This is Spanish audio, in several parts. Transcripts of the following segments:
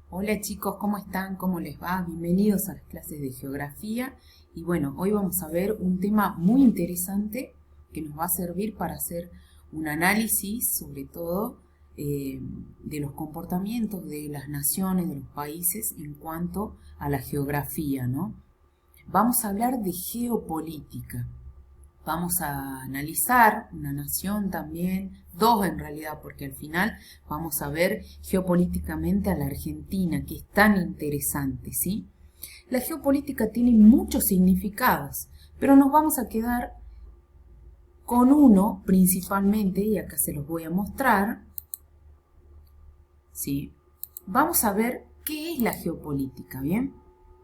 Hola chicos, ¿cómo están? ¿Cómo les va? Bienvenidos a las clases de geografía. Y bueno, hoy vamos a ver un tema muy interesante que nos va a servir para hacer un análisis, sobre todo, de los comportamientos de las naciones, de los países en cuanto a la geografía, ¿no? Vamos a hablar de geopolítica. Vamos a analizar una nación también, dos en realidad, porque al final vamos a ver geopolíticamente a la Argentina, que es tan interesante, ¿sí? La geopolítica tiene muchos significados, pero nos vamos a quedar con uno principalmente, y acá se los voy a mostrar, ¿sí? Vamos a ver qué es la geopolítica, ¿bien?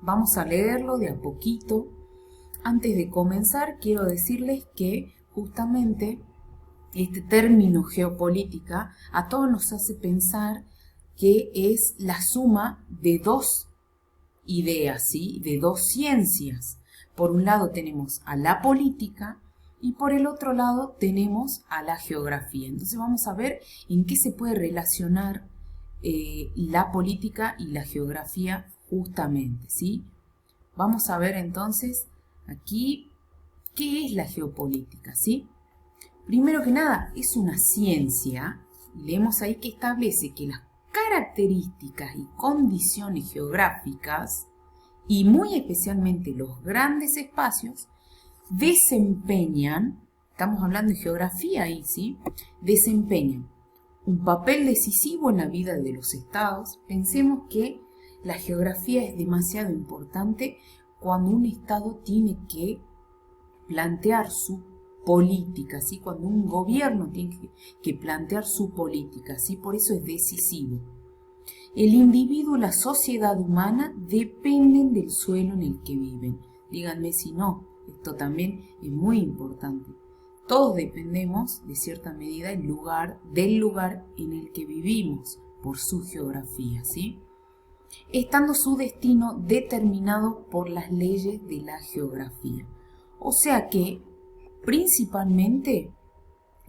Vamos a leerlo de a poquito. Antes de comenzar, quiero decirles que justamente este término geopolítica a todos nos hace pensar que es la suma de dos ideas, ¿sí? De dos ciencias. Por un lado tenemos a la política y por el otro lado tenemos a la geografía. Entonces vamos a ver en qué se puede relacionar la política y la geografía justamente, ¿sí? Vamos a ver entonces aquí qué es la geopolítica, ¿sí? Primero que nada, es una ciencia, leemos ahí que establece que las características y condiciones geográficas, y muy especialmente los grandes espacios, desempeñan, estamos hablando de geografía ahí, ¿sí? Desempeñan un papel decisivo en la vida de los estados. Pensemos que la geografía es demasiado importante cuando un estado tiene que plantear su política, ¿sí? Cuando un gobierno tiene que plantear su política, ¿sí? Por eso es decisivo. El individuo y la sociedad humana dependen del suelo en el que viven. Díganme si no, esto también es muy importante. Todos dependemos, de cierta medida, del lugar en el que vivimos, por su geografía, ¿sí? Estando su destino determinado por las leyes de la geografía. O sea que, principalmente,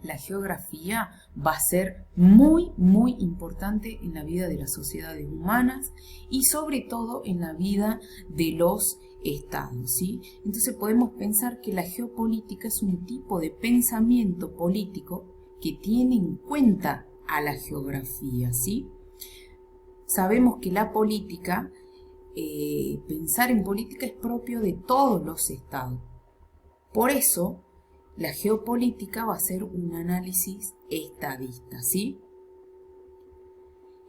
la geografía va a ser muy, muy importante en la vida de las sociedades humanas y sobre todo en la vida de los estados, ¿sí? Entonces podemos pensar que la geopolítica es un tipo de pensamiento político que tiene en cuenta a la geografía, ¿sí? Sabemos que la política, pensar en política es propio de todos los estados. Por eso, la geopolítica va a ser un análisis estadista, ¿sí?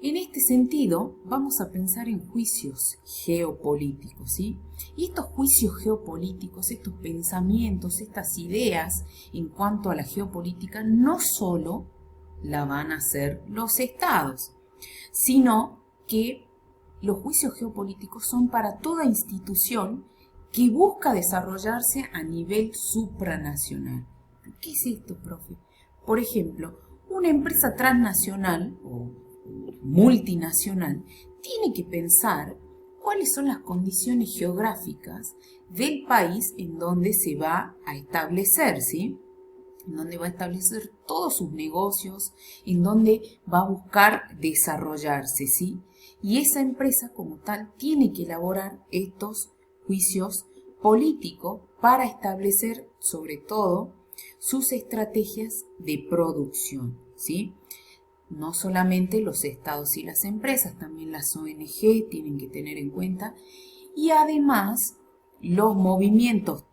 En este sentido, vamos a pensar en juicios geopolíticos, ¿sí? Y estos juicios geopolíticos, estos pensamientos, estas ideas en cuanto a la geopolítica, no solo la van a hacer los estados, sino que los juicios geopolíticos son para toda institución que busca desarrollarse a nivel supranacional. ¿Qué es esto, profe? Por ejemplo, una empresa transnacional o multinacional tiene que pensar cuáles son las condiciones geográficas del país en donde se va a establecer, ¿sí? En donde va a establecer todos sus negocios, en donde va a buscar desarrollarse, ¿sí? Y esa empresa como tal tiene que elaborar estos juicios políticos para establecer sobre todo sus estrategias de producción, ¿sí? No solamente los estados y las empresas, también las ONG tienen que tener en cuenta y además los movimientos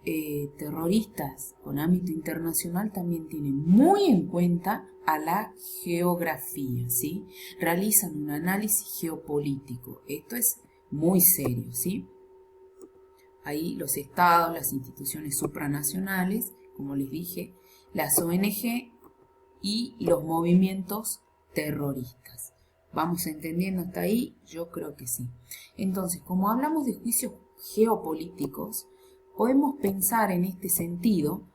terroristas con ámbito internacional también tienen muy en cuenta a la geografía, ¿sí? Realizan un análisis geopolítico. Esto es muy serio, ¿sí? Ahí los estados, las instituciones supranacionales, como les dije, las ONG y los movimientos terroristas. ¿Vamos entendiendo hasta ahí? Yo creo que sí. Entonces, como hablamos de juicios geopolíticos, podemos pensar en este sentido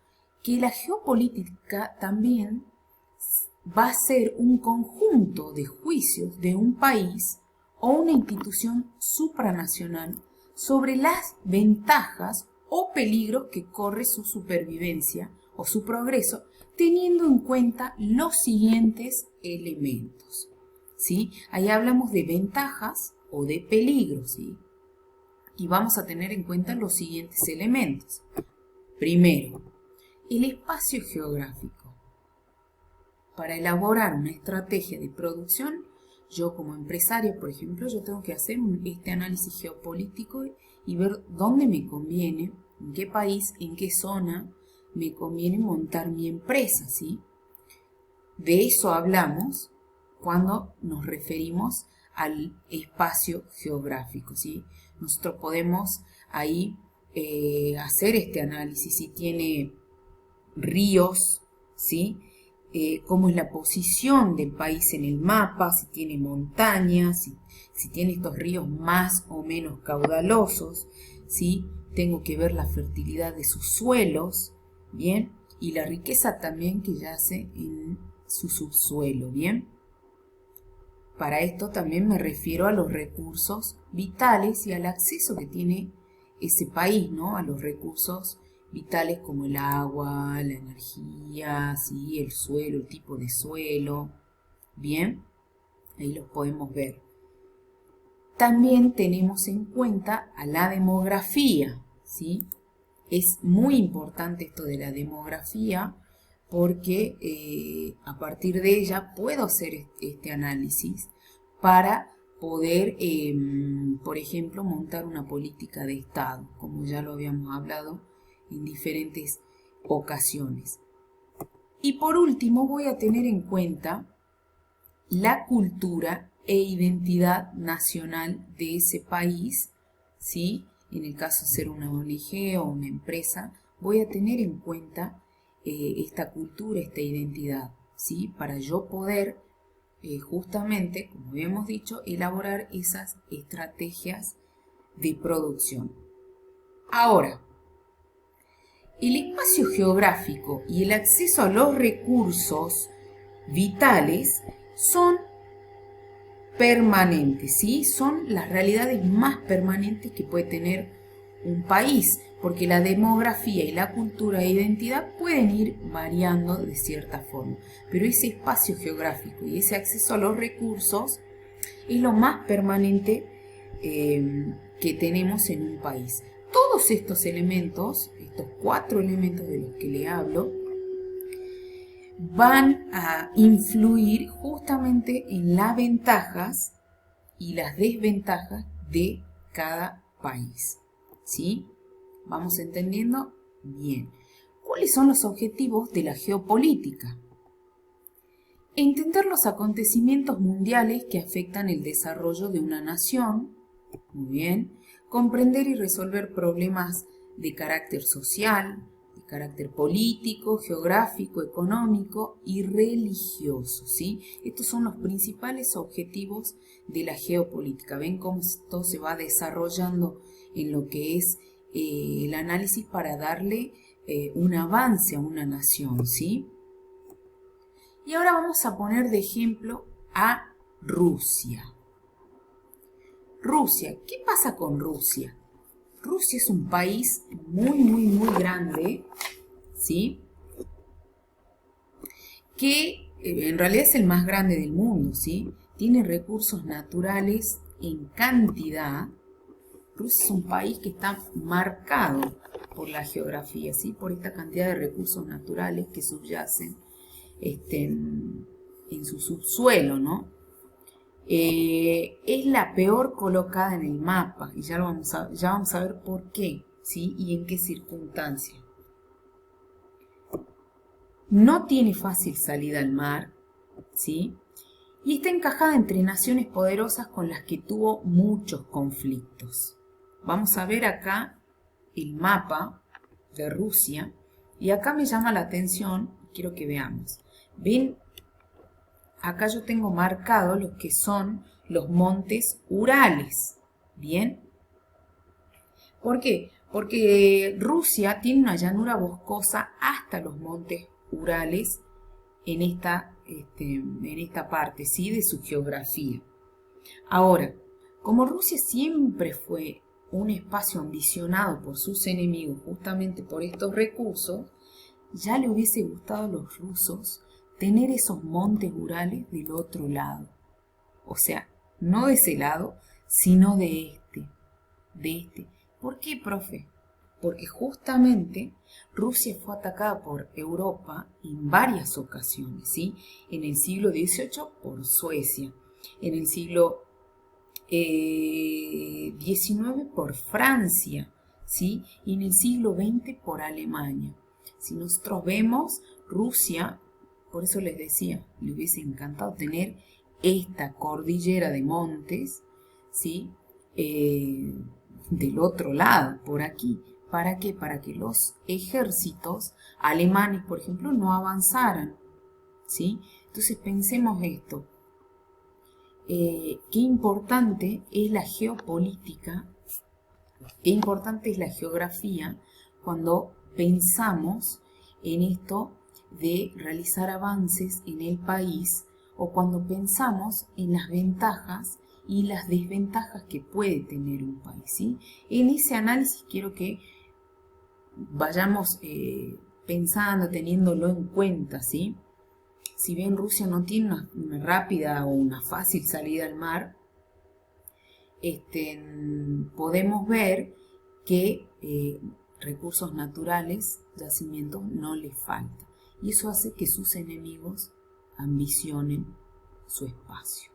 que la geopolítica también va a ser un conjunto de juicios de un país o una institución supranacional sobre las ventajas o peligros que corre su supervivencia o su progreso, teniendo en cuenta los siguientes elementos. ¿sí? Ahí hablamos de ventajas o de peligros, ¿sí? Y vamos a tener en cuenta los siguientes elementos. Primero, el espacio geográfico. Para elaborar una estrategia de producción, yo como empresaria, por ejemplo, yo tengo que hacer este análisis geopolítico y ver dónde me conviene, en qué país, en qué zona me conviene montar mi empresa, ¿sí? De eso hablamos cuando nos referimos al espacio geográfico, ¿sí? Nosotros podemos ahí hacer este análisis si tiene ríos, ¿sí? Cómo es la posición del país en el mapa, si tiene montañas, si tiene estos ríos más o menos caudalosos, ¿sí? Tengo que ver la fertilidad de sus suelos, ¿bien? Y la riqueza también que yace en su subsuelo, ¿bien? Para esto también me refiero a los recursos vitales y al acceso que tiene ese país, ¿no? A los recursos vitales como el agua, la energía, ¿sí? El suelo, el tipo de suelo, ¿bien? Ahí los podemos ver. También tenemos en cuenta a la demografía, ¿sí? Es muy importante esto de la demografía porque a partir de ella puedo hacer este análisis para poder, por ejemplo, montar una política de Estado, como ya lo habíamos hablado en diferentes ocasiones. Y por último voy a tener en cuenta la cultura e identidad nacional de ese país, ¿sí? En el caso de ser una ONG o una empresa, voy a tener en cuenta esta cultura, esta identidad, ¿sí? Para yo poder justamente, como habíamos dicho, elaborar esas estrategias de producción. Ahora, el espacio geográfico y el acceso a los recursos vitales son permanentes, ¿sí? Son las realidades más permanentes que puede tener un país, porque la demografía y la cultura e identidad pueden ir variando de cierta forma, pero ese espacio geográfico y ese acceso a los recursos es lo más permanente que tenemos en un país. Todos estos elementos, estos 4 elementos de los que le hablo, van a influir justamente en las ventajas y las desventajas de cada país, ¿sí? ¿Vamos entendiendo? Bien. ¿Cuáles son los objetivos de la geopolítica? Entender los acontecimientos mundiales que afectan el desarrollo de una nación, muy bien, comprender y resolver problemas de carácter social, de carácter político, geográfico, económico y religioso, ¿sí? Estos son los principales objetivos de la geopolítica. Ven cómo esto se va desarrollando en lo que es el análisis para darle un avance a una nación, ¿sí? Y ahora vamos a poner de ejemplo a Rusia. Rusia, ¿qué pasa con Rusia? Rusia es un país muy grande, ¿sí? Que en realidad es el más grande del mundo, ¿sí? Tiene recursos naturales en cantidad. Rusia es un país que está marcado por la geografía, ¿sí? Por esta cantidad de recursos naturales que subyacen en su subsuelo, ¿no? Es la peor colocada en el mapa y ya vamos a ver por qué, ¿sí? Y en qué circunstancias. No tiene fácil salida al mar, ¿sí? Y está encajada entre naciones poderosas con las que tuvo muchos conflictos. Vamos a ver acá el mapa de Rusia y acá me llama la atención, quiero que veamos. ¿Ven? Acá yo tengo marcado lo que son los montes Urales, ¿bien? ¿Por qué? Porque Rusia tiene una llanura boscosa hasta los montes Urales en esta parte, ¿sí? De su geografía. Ahora, como Rusia siempre fue un espacio ambicionado por sus enemigos justamente por estos recursos, ya le hubiese gustado a los rusos tener esos montes Urales del otro lado, O sea, no de ese lado, sino de este, de este. ¿Por qué, profe? Porque justamente Rusia fue atacada por Europa en varias ocasiones, ¿sí? En el siglo XVIII por Suecia, en el siglo XIX por Francia, ¿sí? Y en el siglo XX por Alemania. Si nosotros vemos, Rusia, por eso les decía, le hubiese encantado tener esta cordillera de montes, ¿sí? Del otro lado, por aquí. ¿Para qué? Para que los ejércitos alemanes, por ejemplo, no avanzaran, ¿sí? Entonces pensemos esto. Qué importante es la geopolítica, qué importante es la geografía cuando pensamos en esto de realizar avances en el país o cuando pensamos en las ventajas y las desventajas que puede tener un país, ¿sí? En ese análisis quiero que vayamos pensando, teniéndolo en cuenta, ¿sí? Si bien Rusia no tiene una rápida o una fácil salida al mar, podemos ver que recursos naturales, yacimientos, no les falta. Y eso hace que sus enemigos ambicionen su espacio.